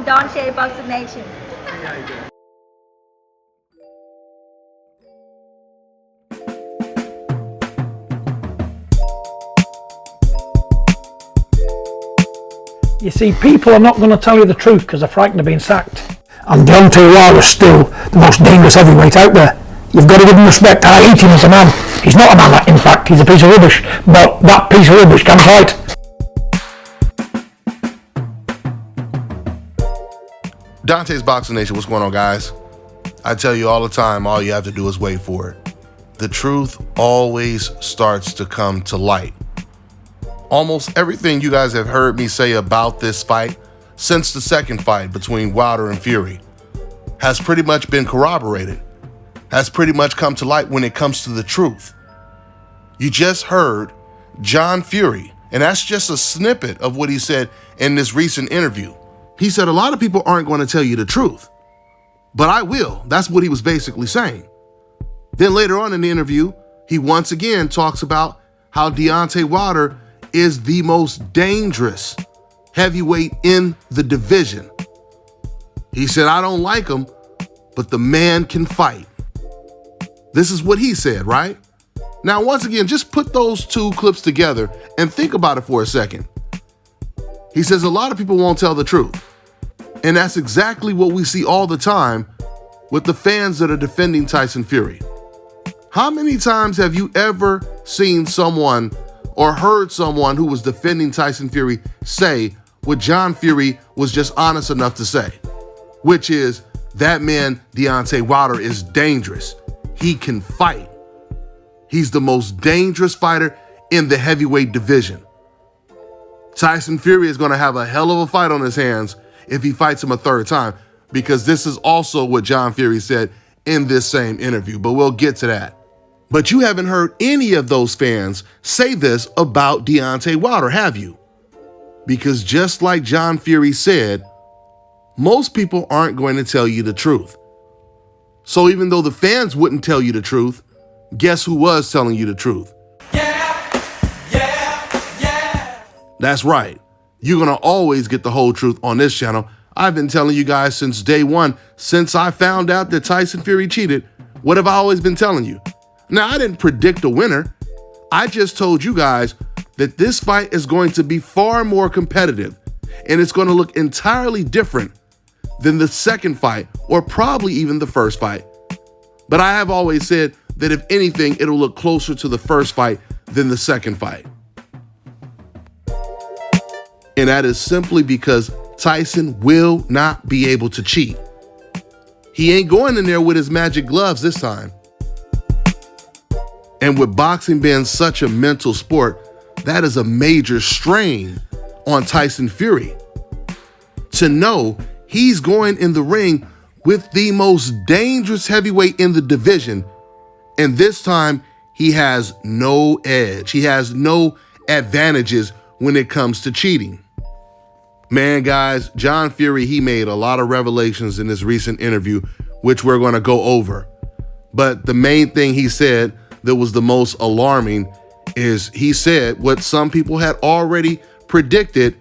from Deontay Boxing Nation. You see, people are not going to tell you the truth because they're frightened of being sacked. And Deontay Wilder's still the most dangerous heavyweight out there. You've got to give him respect. I hate him as a man. He's not a man, in fact, he's a piece of rubbish. But that piece of rubbish can fight. Deontay's Boxing Nation, what's going on, guys? I tell you all the time, all you have to do is wait for it. The truth always starts to come to light. Almost everything you guys have heard me say about this fight since the second fight between Wilder and Fury has pretty much been corroborated, has pretty much come to light when it comes to the truth. You just heard John Fury, and that's just a snippet of what he said in this recent interview. He said a lot of people aren't going to tell you the truth, but I will. That's what he was basically saying. Then later on in the interview, he once again talks about how Deontay Wilder is the most dangerous heavyweight in the division. He said, I don't like him, but the man can fight. This is what he said, right? Now, once again, just put those two clips together and think about it for a second. He says a lot of people won't tell the truth. And that's exactly what we see all the time with the fans that are defending Tyson Fury. How many times have you ever seen someone or heard someone who was defending Tyson Fury say what John Fury was just honest enough to say, which is that man, Deontay Wilder, is dangerous. He can fight. He's the most dangerous fighter in the heavyweight division. Tyson Fury is going to have a hell of a fight on his hands if he fights him a third time, because this is also what John Fury said in this same interview, but we'll get to that. But you haven't heard any of those fans say this about Deontay Wilder, have you? Because just like John Fury said, most people aren't going to tell you the truth. So even though the fans wouldn't tell you the truth, guess who was telling you the truth? Yeah. That's right. You're going to always get the whole truth on this channel. I've been telling you guys since day one, since I found out that Tyson Fury cheated. What have I always been telling you? Now, I didn't predict a winner. I just told you guys that this fight is going to be far more competitive, and it's going to look entirely different than the second fight, or probably even the first fight. But I have always said that if anything, it'll look closer to the first fight than the second fight. And that is simply because Tyson will not be able to cheat. He ain't going in there with his magic gloves this time. And with boxing being such a mental sport, that is a major strain on Tyson Fury. To know he's going in the ring with the most dangerous heavyweight in the division, and this time he has no edge. He has no advantages when it comes to cheating. Man, guys, John Fury, he made a lot of revelations in this recent interview, which we're going to go over. But the main thing he said that was the most alarming is he said what some people had already predicted.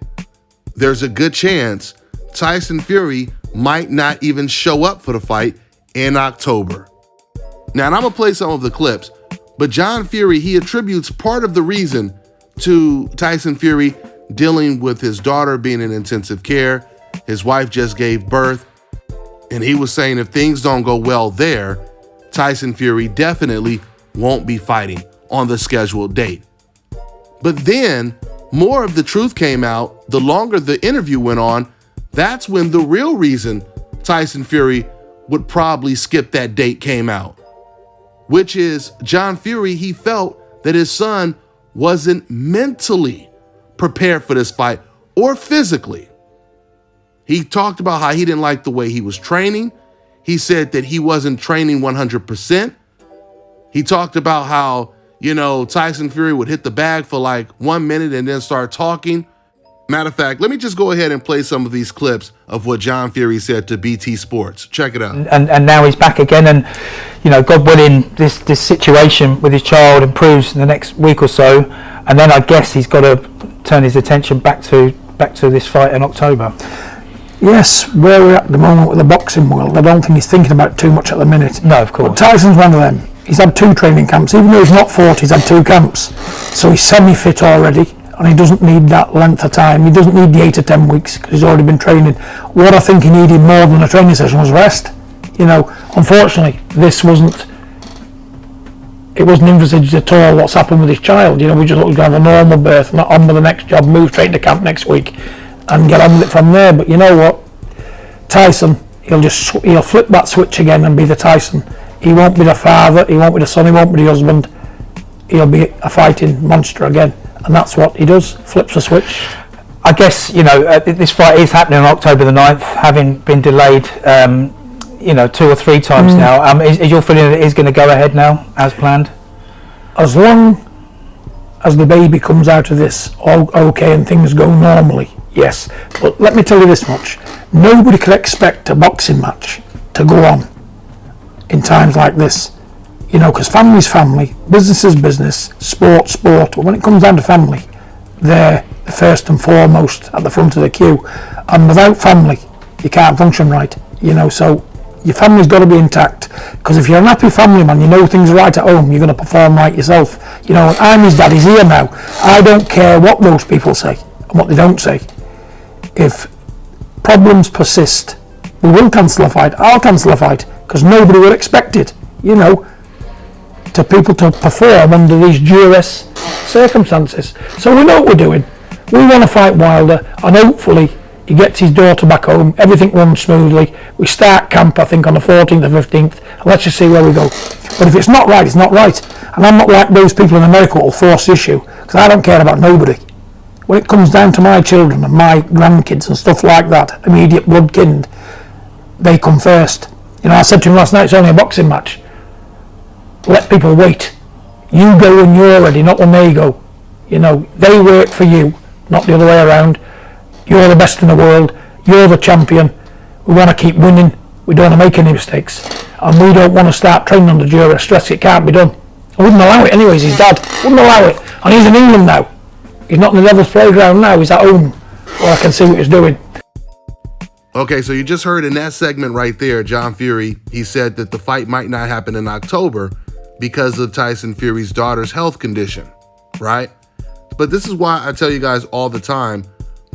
There's a good chance Tyson Fury might not even show up for the fight in October. Now, and I'm going to play some of the clips, but John Fury, he attributes part of the reason to Tyson Fury dealing with his daughter being in intensive care. His wife just gave birth, and he was saying if things don't go well there, Tyson Fury definitely won't be fighting on the scheduled date. But then more of the truth came out. The longer the interview went on, that's when the real reason Tyson Fury would probably skip that date came out, which is John Fury, he felt that his son wasn't mentally prepared for this fight or physically. He talked about how he didn't like the way he was training. He said that he wasn't training 100%. He talked about how, Tyson Fury would hit the bag for like 1 minute and then start talking. Matter of fact, let me just go ahead and play some of these clips of what John Fury said to BT Sports. Check it out. And now he's back again, and God willing, this situation with his child improves in the next week or so, and then I guess he's got to turn his attention back to this fight in October. yes, where we're at the moment with the boxing world, I don't think he's thinking about too much at the minute. No, of course. But Tyson's one of them. He's had 2 training camps. Even though he's not 40, he's had 2 camps. So he's semi-fit already, and he doesn't need that length of time. He doesn't need the 8 or 10 weeks because he's already been training. What I think he needed more than a training session was rest. You know, unfortunately, this wasn't envisaged at all what's happened with his child. You know, we just thought he was going to have a normal birth, not on with the next job, move straight into camp next week and get on with it from there. But you know what? Tyson, he'll flip that switch again and be the Tyson. He won't be the father, he won't be the son, he won't be the husband. He'll be a fighting monster again. And that's what he does, flips the switch. I guess, you know, this fight is happening on October the 9th, having been delayed, 2 or 3 times now. Is your feeling that it is going to go ahead now, as planned? As long as the baby comes out of this all okay and things go normally, yes. But let me tell you this much. Nobody can expect a boxing match to go on in times like this. You know, because family's family, business is business, sport's sport. But when it comes down to family, they're the first and foremost at the front of the queue. And without family, you can't function right. You know, so your family's got to be intact. Because if you're an happy family man, you know things are right at home, you're going to perform right yourself. You know, I'm his dad, he's here now. I don't care what those people say and what they don't say. If problems persist, we will cancel a fight. I'll cancel a fight because nobody will expect it. You know, to people to perform under these duress circumstances. So we know what we're doing. We want to fight Wilder, and hopefully he gets his daughter back home, everything runs smoothly. We start camp, I think, on the 14th or 15th, and let's just see where we go. But if it's not right, it's not right. And I'm not like those people in America who will force the issue, because I don't care about nobody. When it comes down to my children and my grandkids and stuff like that, immediate blood kin, they come first. You know, I said to him last night, it's only a boxing match. Let people wait. You go when you're ready, not when they go. You know, they work for you, not the other way around. You're the best in the world. You're the champion. We want to keep winning. We don't want to make any mistakes. And we don't want to start training under duress stress. It can't be done. I wouldn't allow it anyways, his dad. Wouldn't allow it. And he's in England now. He's not in the Devil's Playground now. He's at home where I can see what he's doing. Okay, so you just heard in that segment right there, John Fury, he said that the fight might not happen in October because of Tyson Fury's daughter's health condition, right? But this is why I tell you guys all the time,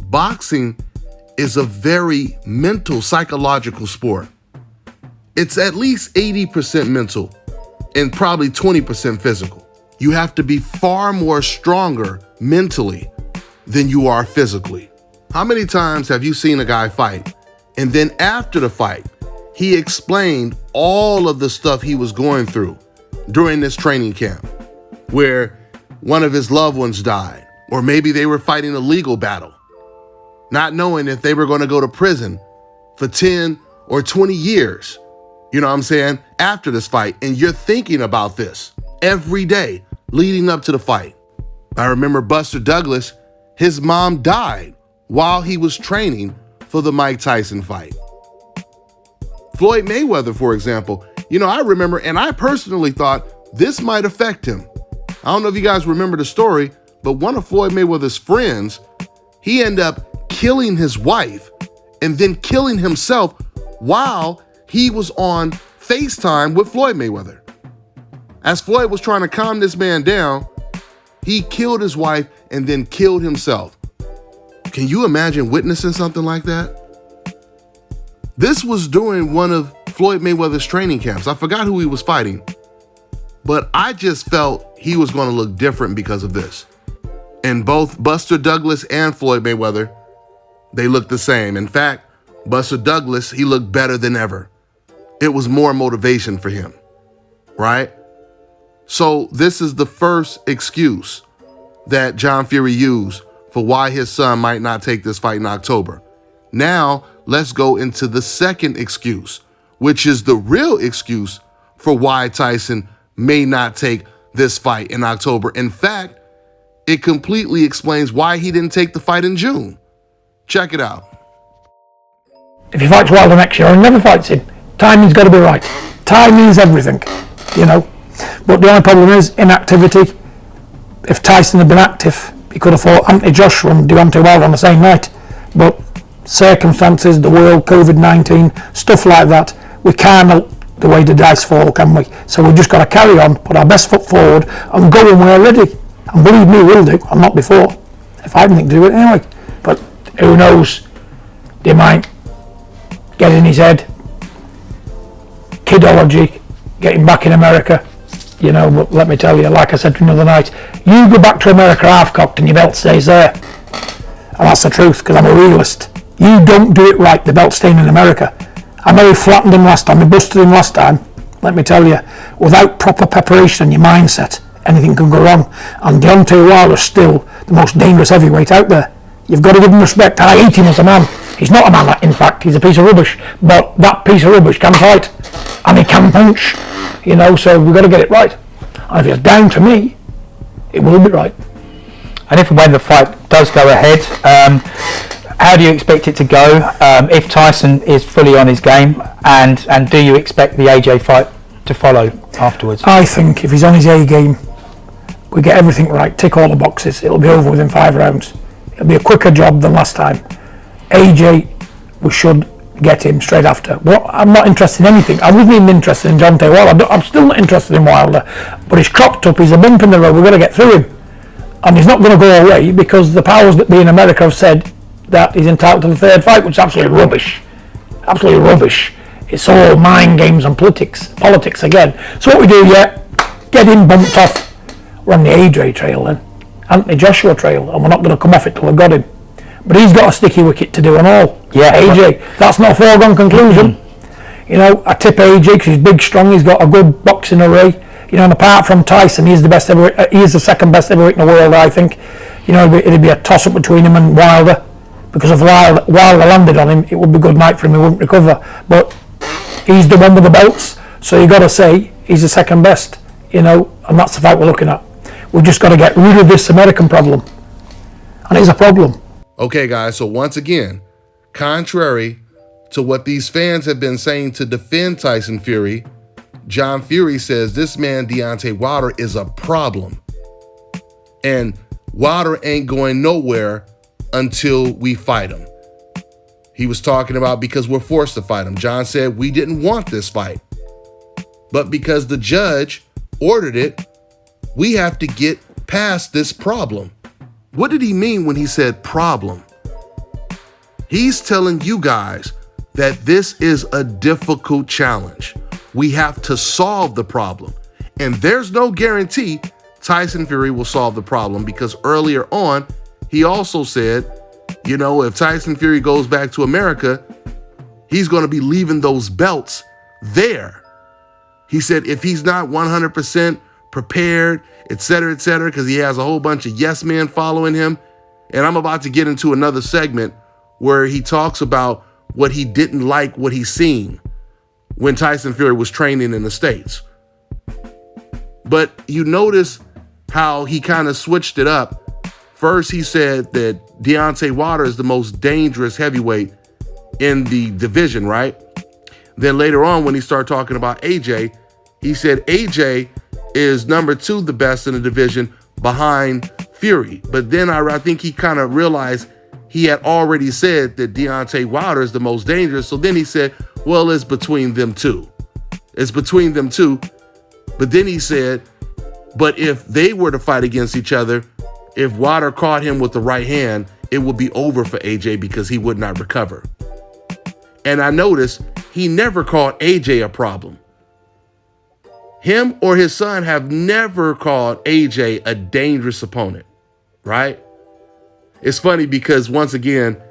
boxing is a very mental, psychological sport. It's at least 80% mental and probably 20% physical. You have to be far more stronger mentally than you are physically. How many times have you seen a guy fight and then after the fight, he explained all of the stuff he was going through during this training camp, where one of his loved ones died, or maybe they were fighting a legal battle, not knowing if they were going to go to prison for 10 or 20 years, you know what I'm saying, after this fight. And you're thinking about this every day leading up to the fight. I remember Buster Douglas, his mom died while he was training for the Mike Tyson fight. Floyd Mayweather, for example, you know, I remember, and I personally thought this might affect him. I don't know if you guys remember the story, but one of Floyd Mayweather's friends, he ended up killing his wife and then killing himself while he was on FaceTime with Floyd Mayweather. As Floyd was trying to calm this man down, he killed his wife and then killed himself. Can you imagine witnessing something like that? This was during one of Floyd Mayweather's training camps. I forgot who he was fighting, but I just felt he was going to look different because of this. And both Buster Douglas and Floyd Mayweather, they looked the same. In fact, Buster Douglas, he looked better than ever. It was more motivation for him, right? So this is the first excuse that John Fury used for why his son might not take this fight in October. Now, let's go into the second excuse, which is the real excuse for why Tyson may not take this fight in October. In fact, it completely explains why he didn't take the fight in June. Check it out. If he fights Wilder next year, or he never fights him, timing's got to be right. Timing's everything, you know. But the only problem is inactivity. If Tyson had been active, he could have fought Anthony Joshua and Deontay Wilder on the same night. But circumstances, the world, COVID-19, stuff like that. We can't help the way the dice fall, can we? So we've just got to carry on, put our best foot forward, and go when we're ready. And believe me, we'll do. I'm not before. If I didn't do it anyway. But who knows? They might get in his head. Kidology, getting back in America. You know, but let me tell you, like I said to him the other night, you go back to America half-cocked and your belt stays there. And that's the truth, because I'm a realist. You don't do it right, the belt's staying in America. I know he flattened him last time, he busted him last time. Let me tell you, without proper preparation and your mindset, anything can go wrong. And Deontay Wilder's still the most dangerous heavyweight out there. You've got to give him respect. I hate him as a man. He's not a man, in fact, he's a piece of rubbish. But that piece of rubbish can fight. And he can punch. You know, so we've got to get it right. And if it's down to me, it will be right. And if and when the fight does go ahead, how do you expect it to go if Tyson is fully on his game, and do you expect the AJ fight to follow afterwards? I think if he's on his A game, we get everything right, tick all the boxes, it'll be over within 5 rounds. It'll be a quicker job than last time. AJ, we should get him straight after. Well, I'm not interested in anything. I wasn't even interested in Deontay Wilder. I'm still not interested in Wilder, but he's cropped up, he's a bump in the road, we've got to get through him. And he's not going to go away because the powers that be in America have said that he's entitled to the 3rd fight, which is absolutely rubbish. Absolutely rubbish. It's all mind games and politics again. So what we do, get him bumped off. We're on the AJ trail then, Anthony Joshua trail, and we're not going to come off it till we've got him. But he's got a sticky wicket to do and all. Yeah, AJ, that's not a foregone conclusion. You know, I tip AJ because he's big, strong, he's got a good boxing array. You know, and apart from Tyson, he's the best heavyweight, he's the 2nd best heavyweight in the world, I think. You know, it'd be a toss-up between him and Wilder. Because if Wilder landed on him, it would be a good night for him, he wouldn't recover. But he's the one with the belts, so you got to say he's the 2nd best, you know, and that's the fight we're looking at. We've just got to get rid of this American problem. And it's a problem. Okay, guys, so once again, contrary to what these fans have been saying to defend Tyson Fury, John Fury says this man, Deontay Wilder, is a problem. And Wilder ain't going nowhere until we fight him. He was talking about because we're forced to fight him. John said we didn't want this fight, but because the judge ordered it, we have to get past this problem. What did he mean when he said problem? He's telling you guys that this is a difficult challenge. We have to solve the problem. And there's no guarantee Tyson Fury will solve the problem, because earlier on, he also said, you know, if Tyson Fury goes back to America, he's going to be leaving those belts there. He said if he's not 100% prepared, et cetera, because he has a whole bunch of yes men following him. And I'm about to get into another segment where he talks about what he didn't like, what he's seen when Tyson Fury was training in the States. But you notice how he kind of switched it up. First, he said that Deontay Wilder is the most dangerous heavyweight in the division, right? Then later on, when he started talking about AJ, he said AJ is number 2, the best in the division behind Fury. But then I think he kind of realized he had already said that Deontay Wilder is the most dangerous. So then he said, well, it's between them two. It's between them two. But then he said, but if they were to fight against each other, if Wilder caught him with the right hand, it would be over for AJ because he would not recover. And I noticed he never called AJ a problem. Him or his son have never called AJ a dangerous opponent, right? It's funny because, once again,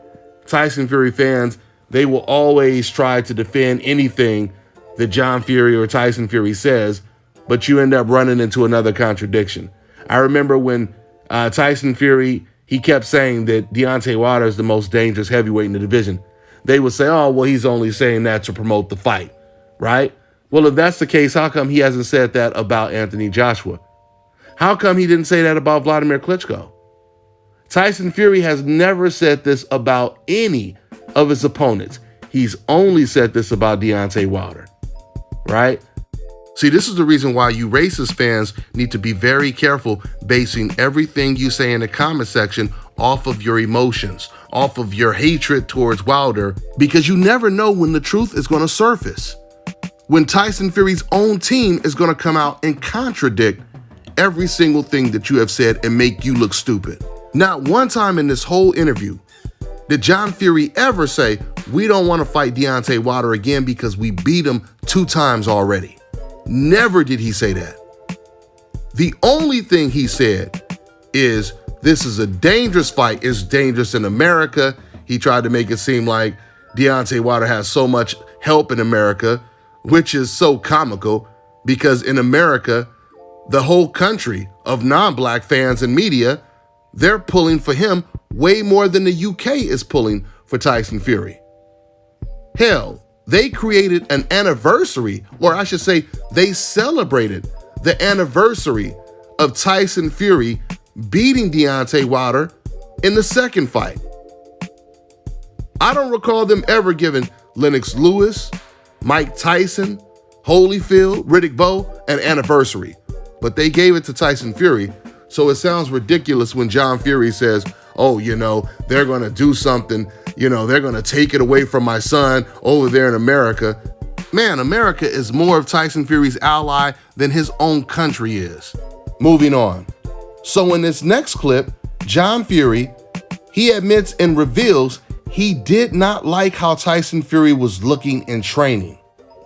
Tyson Fury fans, they will always try to defend anything that John Fury or Tyson Fury says, but you end up running into another contradiction. I remember when Tyson Fury, he kept saying that Deontay Wilder is the most dangerous heavyweight in the division. They would say, oh, well, he's only saying that to promote the fight, right? Well, if that's the case, how come he hasn't said that about Anthony Joshua? How come he didn't say that about Vladimir Klitschko? Tyson Fury has never said this about any of his opponents. He's only said this about Deontay Wilder, right? See, this is the reason why you racist fans need to be very careful basing everything you say in the comment section off of your emotions, off of your hatred towards Wilder, because you never know when the truth is going to surface. When Tyson Fury's own team is going to come out and contradict every single thing that you have said and make you look stupid. Not one time in this whole interview did John Fury ever say, we don't want to fight Deontay Wilder again because we beat him 2 times already. Never did he say that. The only thing he said is, this is a dangerous fight. It's dangerous in America. He tried to make it seem like Deontay Wilder has so much help in America, which is so comical because in America, the whole country of non-black fans and media, they're pulling for him way more than the UK is pulling for Tyson Fury. Hell, they created an anniversary, or I should say, they celebrated the anniversary of Tyson Fury beating Deontay Wilder in the second fight. I don't recall them ever giving Lennox Lewis, Mike Tyson, Holyfield, Riddick Bowe an anniversary, but they gave it to Tyson Fury. So it sounds ridiculous when John Fury says, oh, they're going to do something, they're going to take it away from my son over there in America. Man, America is more of Tyson Fury's ally than his own country is. Moving on. So in this next clip, John Fury, he admits and reveals he did not like how Tyson Fury was looking in training.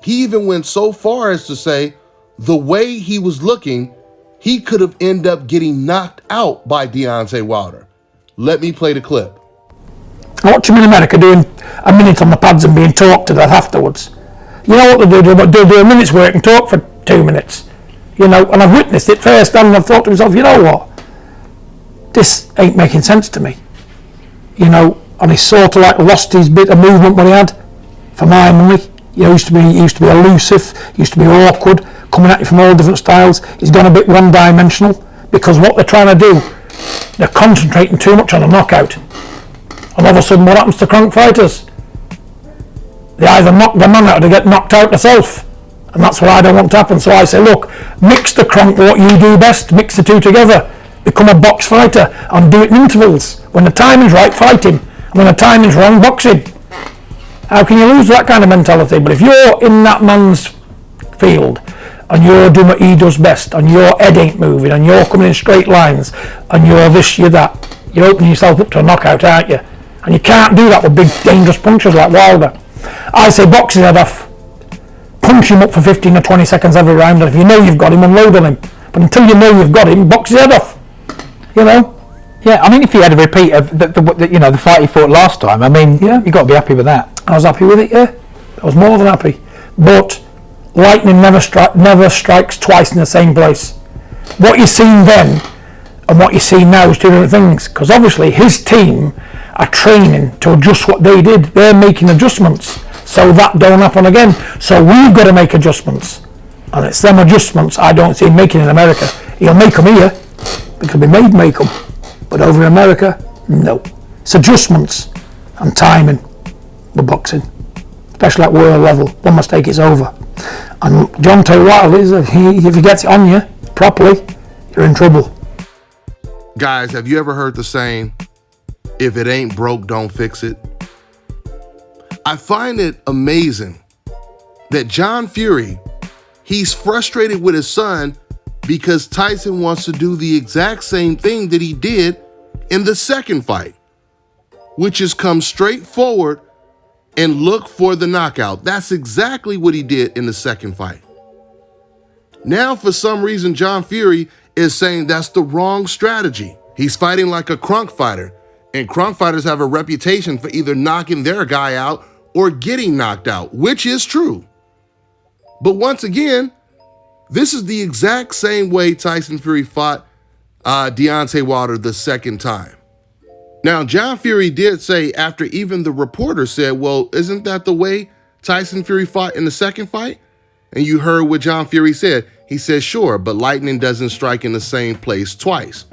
He even went so far as to say the way he was looking, he could have ended up getting knocked out by Deontay Wilder. Let me play the clip. I watch him in America doing a minute on the pads and being talked to death afterwards. You know what they do? They'll do a minute's work and talk for 2 minutes. And I've witnessed it firsthand and I've thought to myself, you know what? This ain't making sense to me. And he sort of like lost his bit of movement what he had for my money. He used to be elusive, used to be awkward, coming at you from all different styles. He's gone a bit one-dimensional because what they're trying to do, they're concentrating too much on a knockout. And all of a sudden, what happens to crank fighters? They either knock the man out or they get knocked out themselves. And that's what I don't want to happen. So I say, look, mix the crank with what you do best, mix the two together. Become a box fighter and do it in intervals. When the timing's right, fight him. And when the timing's wrong, box him. How can you lose that kind of mentality? But if you're in that man's field and you're doing what he does best and your head ain't moving and you're coming in straight lines and you're this, you're that, you're opening yourself up to a knockout, aren't you? And you can't do that with big dangerous punches like Wilder. I say box his head off. Punch him up for 15 or 20 seconds every round, and if you know you've got him, unload on him. But until you know you've got him, box his head off. Yeah, if he had a repeat of the fight he fought last time, you've got to be happy with that. I was happy with it, yeah. I was more than happy. But lightning never strikes twice in the same place. What you've seen then and what you see now is 2 different things. Because obviously his team are training to adjust what they did. They're making adjustments so that don't happen again. So we've got to make adjustments. And it's them adjustments I don't see him making in America. He'll make them here because we make them. But over in America, no. It's adjustments and timing with boxing. Especially at world level. One mistake, it's over. And Deontay Wilder, if he gets it on you properly, you're in trouble. Guys, have you ever heard the saying, if it ain't broke, don't fix it? I find it amazing that John Fury, he's frustrated with his son because Tyson wants to do the exact same thing that he did in the second fight, which is come straight forward and look for the knockout. That's exactly what he did in the second fight. Now, for some reason, John Fury is saying that's the wrong strategy. He's fighting like a crunk fighter, and crunk fighters have a reputation for either knocking their guy out or getting knocked out, which is true. But once again, this is the exact same way Tyson Fury fought Deontay Wilder the second time. Now, John Fury did say, after even the reporter said, well, isn't that the way Tyson Fury fought in the second fight? And you heard what John Fury said. He said, sure, but lightning doesn't strike in the same place twice.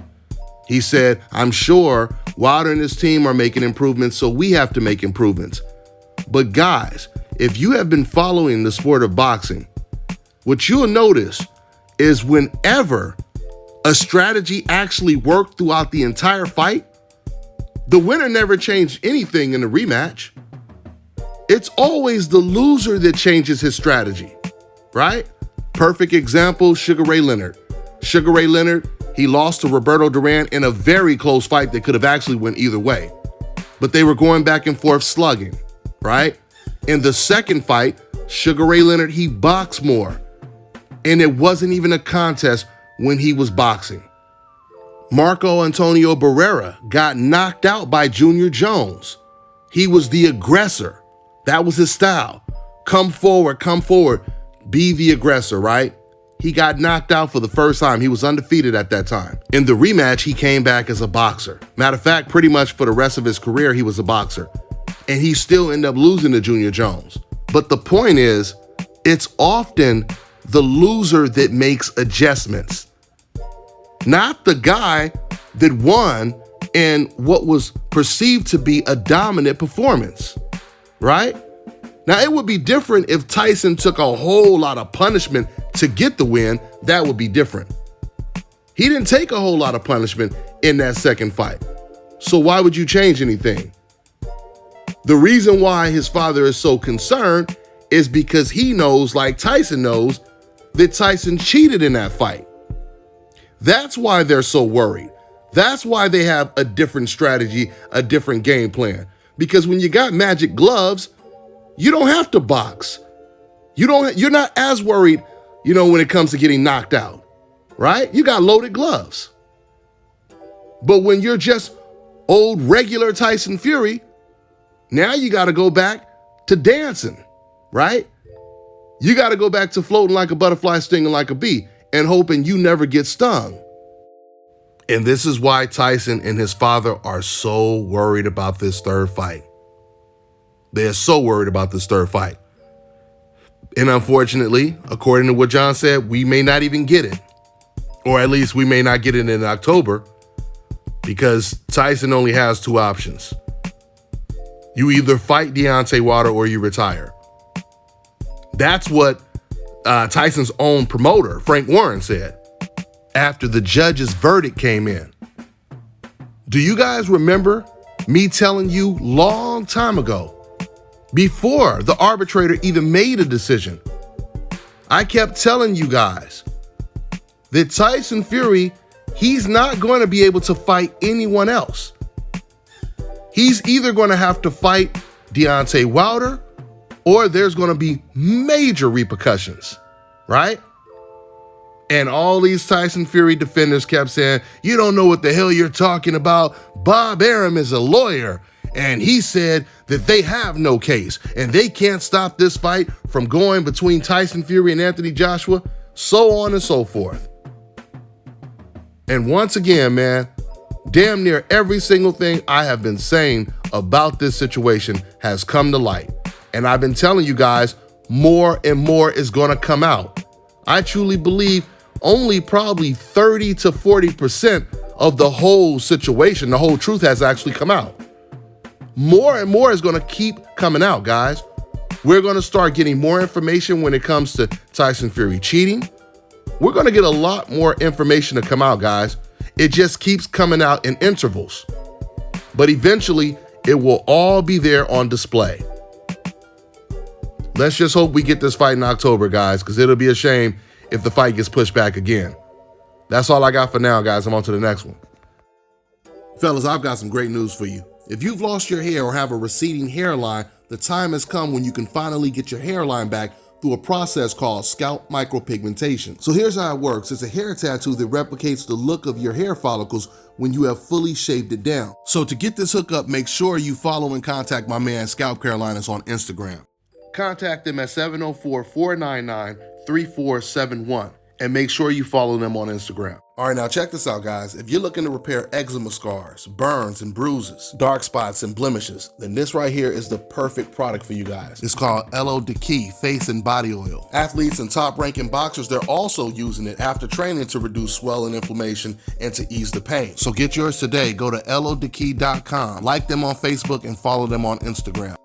He said, I'm sure Wilder and his team are making improvements, so we have to make improvements. But guys, if you have been following the sport of boxing, what you'll notice is whenever a strategy actually worked throughout the entire fight, The winner never changed anything in the rematch. It's always the loser that changes his strategy, right? Perfect example, Sugar Ray Leonard. Sugar Ray Leonard, he lost to Roberto Duran in a very close fight that could have actually went either way. But they were going back and forth slugging, right? In the second fight, Sugar Ray Leonard, he boxed more. And it wasn't even a contest when he was boxing. Marco Antonio Barrera got knocked out by Junior Jones. He was the aggressor. That was his style. Come forward, be the aggressor, right? He got knocked out for the first time. He was undefeated at that time. In the rematch, he came back as a boxer. Matter of fact, pretty much for the rest of his career, he was a boxer. And he still ended up losing to Junior Jones. But the point is, it's often the loser that makes adjustments. Not the guy that won in what was perceived to be a dominant performance, right? Now, it would be different if Tyson took a whole lot of punishment to get the win. That would be different. He didn't take a whole lot of punishment in that second fight. So why would you change anything? The reason why his father is so concerned is because he knows, like Tyson knows, that Tyson cheated in that fight. That's why they're so worried. That's why they have a different strategy, a different game plan. Because when you got magic gloves, you don't have to box. You're not as worried, when it comes to getting knocked out, right? You got loaded gloves. But when you're just old regular Tyson Fury, now you got to go back to dancing, right? You got to go back to floating like a butterfly, stinging like a bee, and hoping you never get stung. And this is why Tyson and his father are so worried about this third fight. They're so worried about this third fight. And unfortunately, according to what John said, we may not even get it. Or at least we may not get it in October, because Tyson only has two options. You either fight Deontay Wilder or you retire. That's what Tyson's own promoter, Frank Warren, said after the judge's verdict came in. Do you guys remember me telling you long time ago, before the arbitrator even made a decision, I kept telling you guys that Tyson Fury, he's not going to be able to fight anyone else. He's either going to have to fight Deontay Wilder or there's going to be major repercussions, right? And all these Tyson Fury defenders kept saying, you don't know what the hell you're talking about. Bob Arum is a lawyer, and he said that they have no case, and they can't stop this fight from going between Tyson Fury and Anthony Joshua, so on and so forth. And once again, man, damn near every single thing I have been saying about this situation has come to light. And I've been telling you guys, more and more is going to come out. I truly believe only probably 30 to 40% of the whole situation, the whole truth has actually come out. More and more is going to keep coming out, guys. We're going to start getting more information when it comes to Tyson Fury cheating. We're going to get a lot more information to come out, guys. It just keeps coming out in intervals. But eventually, it will all be there on display. Let's just hope we get this fight in October, guys, because it'll be a shame if the fight gets pushed back again. That's all I got for now, guys. I'm on to the next one. Fellas, I've got some great news for you. If you've lost your hair or have a receding hairline, the time has come when you can finally get your hairline back through a process called scalp micropigmentation. So here's how it works. It's a hair tattoo that replicates the look of your hair follicles when you have fully shaved it down. So to get this hookup, make sure you follow and contact my man Scalp Carolinas on Instagram. Contact them at 704-499-3471 and make sure you follow them on Instagram. All right, now check this out, guys. If you're looking to repair eczema scars, burns and bruises, dark spots and blemishes, then this right here is the perfect product for you guys. It's called Elo Deki Face and Body Oil. Athletes and top-ranking boxers, they're also using it after training to reduce swelling, inflammation, and to ease the pain. So get yours today. Go to elodeki.com, like them on Facebook, and follow them on Instagram.